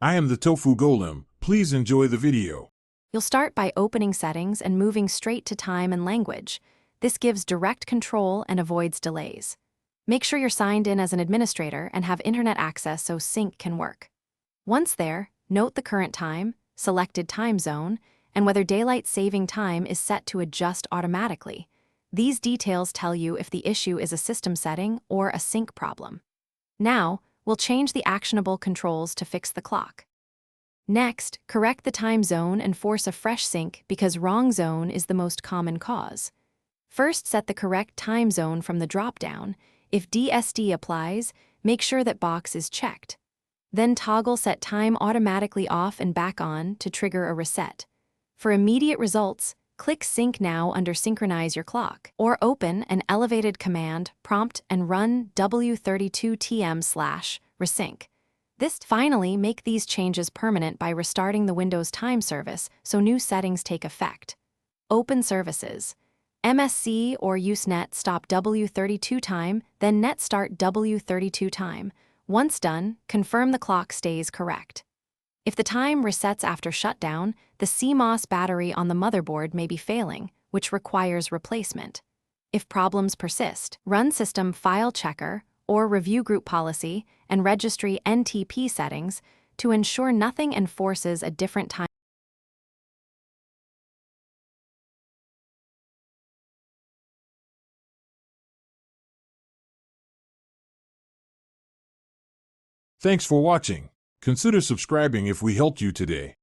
I am the Tofu Golem. Please enjoy the video. You'll start by opening settings and moving straight to time and language. This gives direct control and avoids delays. Make sure you're signed in as an administrator and have internet access so sync can work. Once there, note the current time, selected time zone, and whether daylight saving time is set to adjust automatically. These details tell you if the issue is a system setting or a sync problem. Now, we'll change the actionable controls to fix the clock. Next, correct the time zone and force a fresh sync because wrong zone is the most common cause. First, set the correct time zone from the drop-down. If DSD applies, make sure that box is checked. Then toggle Set Time Automatically Off and Back On to trigger a reset. For immediate results, click Sync Now under Synchronize Your Clock, or open an elevated command prompt and run w32tm/resync. Finally, make these changes permanent by restarting the Windows Time service so new settings take effect. Open services. MSC or Usenet stop W32 time, then Net start W32 time. Once done, confirm the clock stays correct. If the time resets after shutdown, the CMOS battery on the motherboard may be failing, which requires replacement. If problems persist, run System File Checker or Review Group Policy and Registry NTP settings to ensure nothing enforces a different time. Thanks for watching. Consider subscribing if we helped you today.